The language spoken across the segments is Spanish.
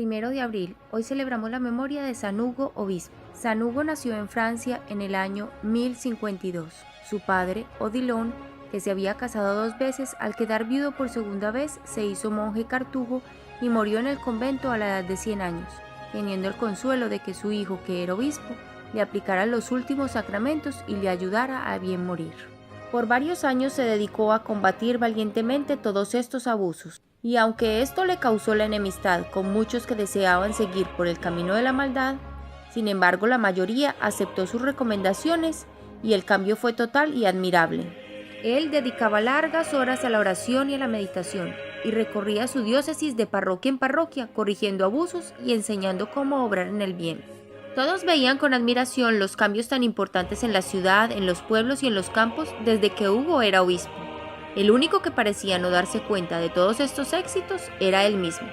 1 de abril, hoy celebramos la memoria de San Hugo, obispo. San Hugo nació en Francia en el año 1052. Su padre, Odilon, que se había casado 2 veces, al quedar viudo por segunda vez, se hizo monje cartujo y murió en el convento a la edad de 100 años, teniendo el consuelo de que su hijo, que era obispo, le aplicara los últimos sacramentos y le ayudara a bien morir. Por varios años se dedicó a combatir valientemente todos estos abusos, y aunque esto le causó la enemistad con muchos que deseaban seguir por el camino de la maldad, sin embargo la mayoría aceptó sus recomendaciones y el cambio fue total y admirable. Él dedicaba largas horas a la oración y a la meditación, y recorría su diócesis de parroquia en parroquia, corrigiendo abusos y enseñando cómo obrar en el bien. Todos veían con admiración los cambios tan importantes en la ciudad, en los pueblos y en los campos desde que Hugo era obispo. El único que parecía no darse cuenta de todos estos éxitos era él mismo.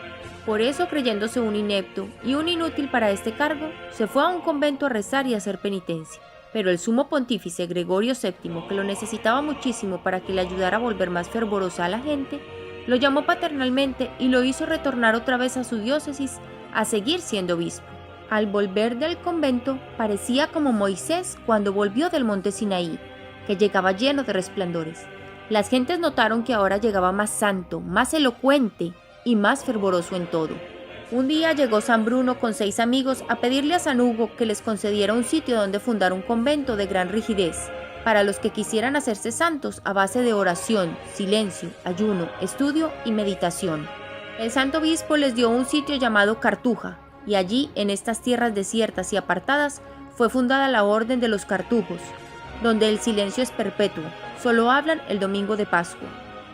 Por eso, creyéndose un inepto y un inútil para este cargo, se fue a un convento a rezar y a hacer penitencia. Pero el sumo pontífice Gregorio VII, que lo necesitaba muchísimo para que le ayudara a volver más fervorosa a la gente, lo llamó paternalmente y lo hizo retornar otra vez a su diócesis a seguir siendo obispo. Al volver del convento, parecía como Moisés cuando volvió del monte Sinaí, que llegaba lleno de resplandores. Las gentes notaron que ahora llegaba más santo, más elocuente y más fervoroso en todo. Un día llegó San Bruno con 6 amigos a pedirle a San Hugo que les concediera un sitio donde fundar un convento de gran rigidez, para los que quisieran hacerse santos a base de oración, silencio, ayuno, estudio y meditación. El santo obispo les dio un sitio llamado Cartuja, y allí, en estas tierras desiertas y apartadas, fue fundada la Orden de los Cartujos, donde el silencio es perpetuo, solo hablan el domingo de Pascua,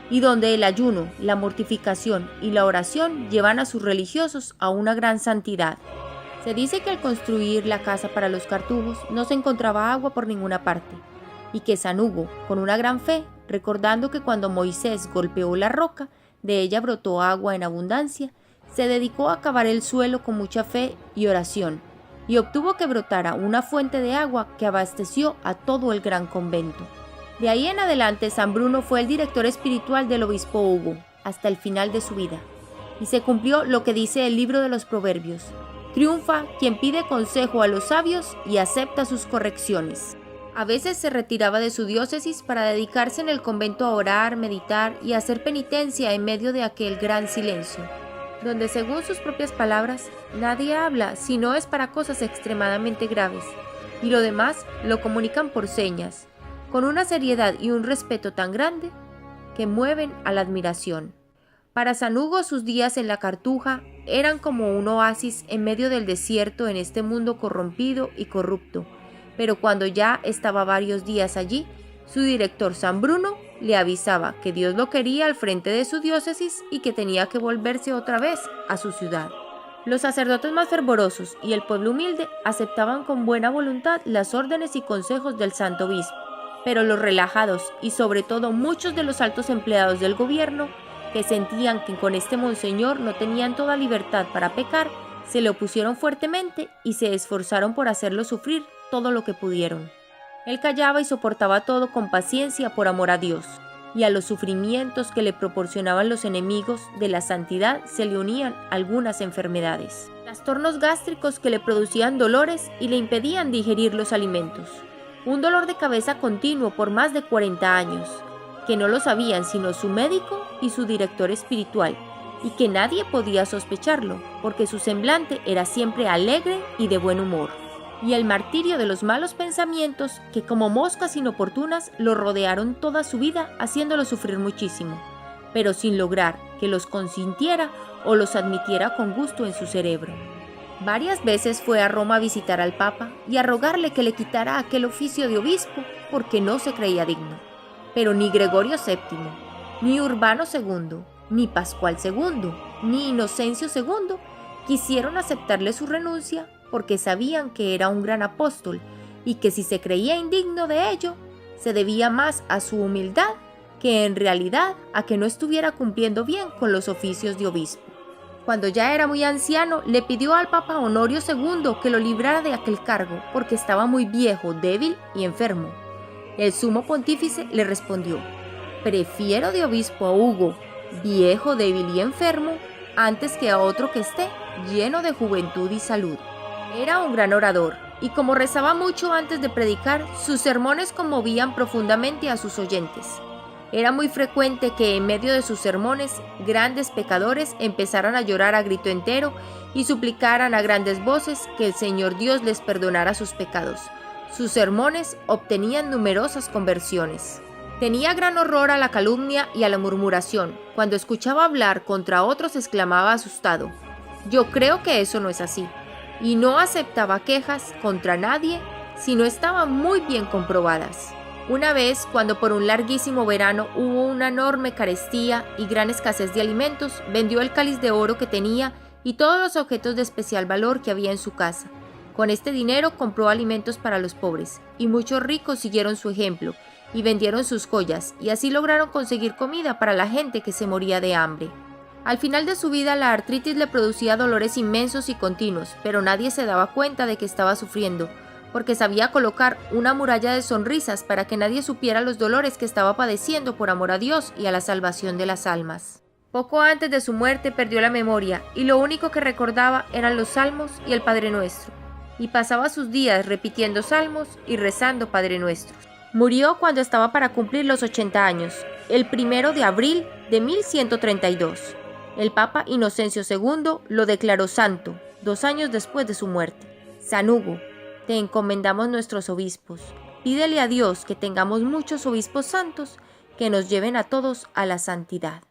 y donde el ayuno, la mortificación y la oración llevan a sus religiosos a una gran santidad. Se dice que al construir la casa para los cartujos no se encontraba agua por ninguna parte, y que San Hugo, con una gran fe, recordando que cuando Moisés golpeó la roca, de ella brotó agua en abundancia, se dedicó a cavar el suelo con mucha fe y oración, y obtuvo que brotara una fuente de agua que abasteció a todo el gran convento. De ahí en adelante, San Bruno fue el director espiritual del obispo Hugo, hasta el final de su vida. Y se cumplió lo que dice el libro de los Proverbios: triunfa quien pide consejo a los sabios y acepta sus correcciones. A veces se retiraba de su diócesis para dedicarse en el convento a orar, meditar y hacer penitencia en medio de aquel gran silencio, donde, según sus propias palabras, nadie habla si no es para cosas extremadamente graves, y lo demás lo comunican por señas, con una seriedad y un respeto tan grande que mueven a la admiración. Para San Hugo, sus días en la Cartuja eran como un oasis en medio del desierto en este mundo corrompido y corrupto, pero cuando ya estaba varios días allí, su director San Bruno le avisaba que Dios lo quería al frente de su diócesis y que tenía que volverse otra vez a su ciudad. Los sacerdotes más fervorosos y el pueblo humilde aceptaban con buena voluntad las órdenes y consejos del santo obispo, pero los relajados y sobre todo muchos de los altos empleados del gobierno, que sentían que con este monseñor no tenían toda libertad para pecar, se le opusieron fuertemente y se esforzaron por hacerlo sufrir todo lo que pudieron. Él callaba y soportaba todo con paciencia por amor a Dios, y a los sufrimientos que le proporcionaban los enemigos de la santidad se le unían algunas enfermedades. Trastornos gástricos que le producían dolores y le impedían digerir los alimentos. Un dolor de cabeza continuo por más de 40 años, que no lo sabían sino su médico y su director espiritual, y que nadie podía sospecharlo, porque su semblante era siempre alegre y de buen humor. Y el martirio de los malos pensamientos que como moscas inoportunas lo rodearon toda su vida, haciéndolo sufrir muchísimo, pero sin lograr que los consintiera o los admitiera con gusto en su cerebro. Varias veces fue a Roma a visitar al Papa y a rogarle que le quitara aquel oficio de obispo porque no se creía digno. Pero ni Gregorio VII, ni Urbano II, ni Pascual II, ni Inocencio II quisieron aceptarle su renuncia porque sabían que era un gran apóstol y que si se creía indigno de ello, se debía más a su humildad que en realidad a que no estuviera cumpliendo bien con los oficios de obispo. Cuando ya era muy anciano, le pidió al Papa Honorio II que lo librara de aquel cargo porque estaba muy viejo, débil y enfermo. El sumo pontífice le respondió: prefiero de obispo a Hugo, viejo, débil y enfermo, antes que a otro que esté lleno de juventud y salud. Era un gran orador, y como rezaba mucho antes de predicar, sus sermones conmovían profundamente a sus oyentes. Era muy frecuente que en medio de sus sermones, grandes pecadores empezaran a llorar a grito entero y suplicaran a grandes voces que el Señor Dios les perdonara sus pecados. Sus sermones obtenían numerosas conversiones. Tenía gran horror a la calumnia y a la murmuración. Cuando escuchaba hablar contra otros exclamaba asustado: «Yo creo que eso no es así», y no aceptaba quejas contra nadie si no estaban muy bien comprobadas. Una vez, cuando por un larguísimo verano hubo una enorme carestía y gran escasez de alimentos, vendió el cáliz de oro que tenía y todos los objetos de especial valor que había en su casa. Con este dinero compró alimentos para los pobres, y muchos ricos siguieron su ejemplo y vendieron sus joyas, y así lograron conseguir comida para la gente que se moría de hambre. Al final de su vida, la artritis le producía dolores inmensos y continuos, pero nadie se daba cuenta de que estaba sufriendo, porque sabía colocar una muralla de sonrisas para que nadie supiera los dolores que estaba padeciendo por amor a Dios y a la salvación de las almas. Poco antes de su muerte perdió la memoria, y lo único que recordaba eran los salmos y el Padre Nuestro, y pasaba sus días repitiendo salmos y rezando Padre Nuestros. Murió cuando estaba para cumplir los 80 años, el 1 de abril de 1132. El Papa Inocencio II lo declaró santo 2 años después de su muerte. San Hugo, te encomendamos nuestros obispos. Pídele a Dios que tengamos muchos obispos santos que nos lleven a todos a la santidad.